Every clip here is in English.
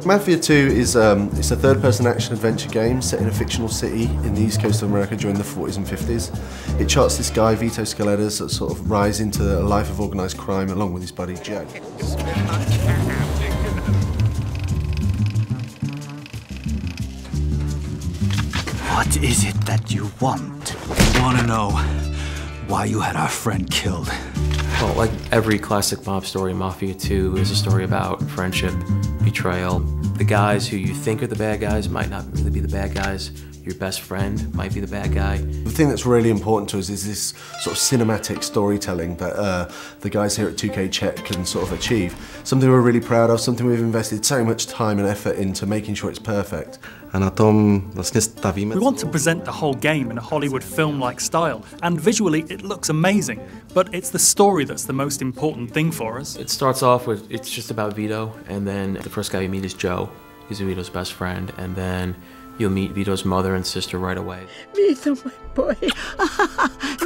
Mafia II is it's a third-person action-adventure game set in a fictional city in the east coast of America during the 40s and 50s. It charts this guy, Vito Scaletta's, sort of rise into a life of organised crime along with his buddy Joe. What is it that you want? I want to know why you had our friend killed. Well, like every classic mob story, Mafia II is a story about friendship, betrayal. The guys who you think are the bad guys might not really be the bad guys. Your best friend might be the bad guy. The thing that's really important to us is this sort of cinematic storytelling that the guys here at 2K Czech can sort of achieve. Something we're really proud of, something we've invested so much time and effort into making sure it's perfect. A na tom vlastně stavíme. We want to present the whole game in a Hollywood film-like style, and visually it looks amazing, but it's the story that's the most important thing for us. It starts off with, it's just about Vito, and then the first guy you meet is Joe. He's Vito's best friend, and then you'll meet Vito's mother and sister right away. Vito, my boy.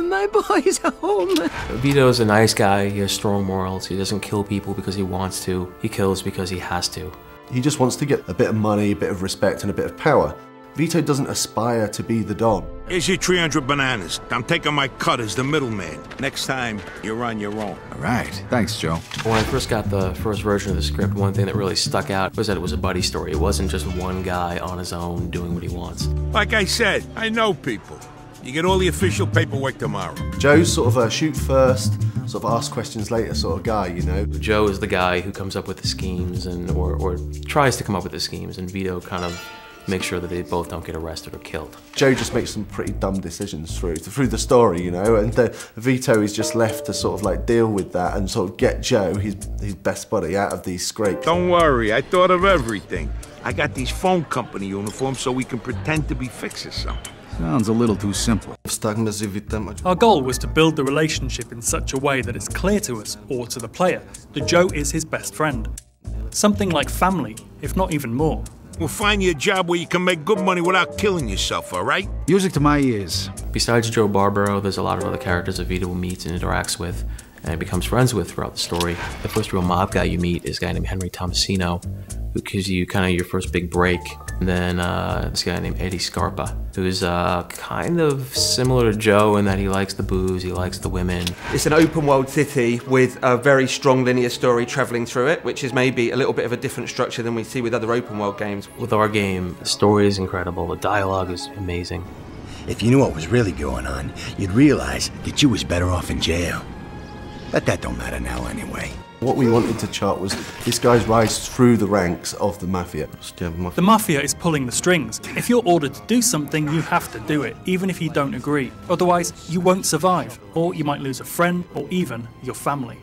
My boy's home. Vito's a nice guy, he has strong morals, he doesn't kill people because he wants to, he kills because he has to. He just wants to get a bit of money, a bit of respect and a bit of power. Vito doesn't aspire to be the Don. Here's your 300 bananas. I'm taking my cut as the middleman. Next time, you're on your own. All right. Thanks, Joe. When I first got the first version of the script, one thing that really stuck out was that it was a buddy story. It wasn't just one guy on his own doing what he wants. Like I said, I know people. You get all the official paperwork tomorrow. Joe's sort of a shoot first, sort of ask questions later sort of guy, you know? Joe is the guy who comes up with the schemes and or tries to come up with the schemes, and Vito kind of makes sure that they both don't get arrested or killed. Joe just makes some pretty dumb decisions through the story, you know, and Vito is just left to sort of like deal with that and sort of get Joe, his best buddy, out of these scrapes. Don't worry, I thought of everything. I got these phone company uniforms so we can pretend to be fixers something. Sounds a little too simple. Our goal was to build the relationship in such a way that it's clear to us, or to the player, that Joe is his best friend. Something like family, if not even more. We'll find you a job where you can make good money without killing yourself, all right? Music to my ears. Besides Joe Barbaro, there's a lot of other characters that Vito meets and interacts with and becomes friends with throughout the story. The first real mob guy you meet is a guy named Henry Tomasino, who gives you kind of your first big break. And then this guy named Eddie Scarpa, who's kind of similar to Joe in that he likes the booze, he likes the women. It's an open world city with a very strong linear story travelling through it, which is maybe a little bit of a different structure than we see with other open world games. With our game, the story is incredible, the dialogue is amazing. If you knew what was really going on, you'd realize that you was better off in jail. But that don't matter now anyway. What we wanted to chart was this guy's rise through the ranks of the Mafia. The Mafia is pulling the strings. If you're ordered to do something, you have to do it, even if you don't agree. Otherwise, you won't survive, or you might lose a friend, or even your family.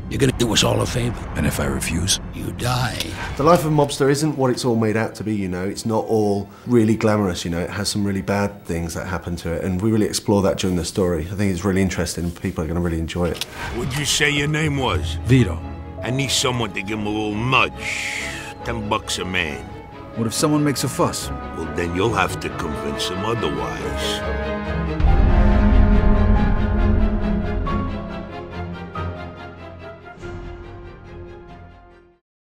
You're gonna do us all a favor, and if I refuse, you die. The life of a mobster isn't what it's all made out to be, you know. It's not all really glamorous, you know. It has some really bad things that happen to it, and we really explore that during the story. I think it's really interesting. People are going to really enjoy it. What'd you say your name was? Vito. I need someone to give him a little nudge. $10 a man. What if someone makes a fuss? Well, then you'll have to convince him otherwise.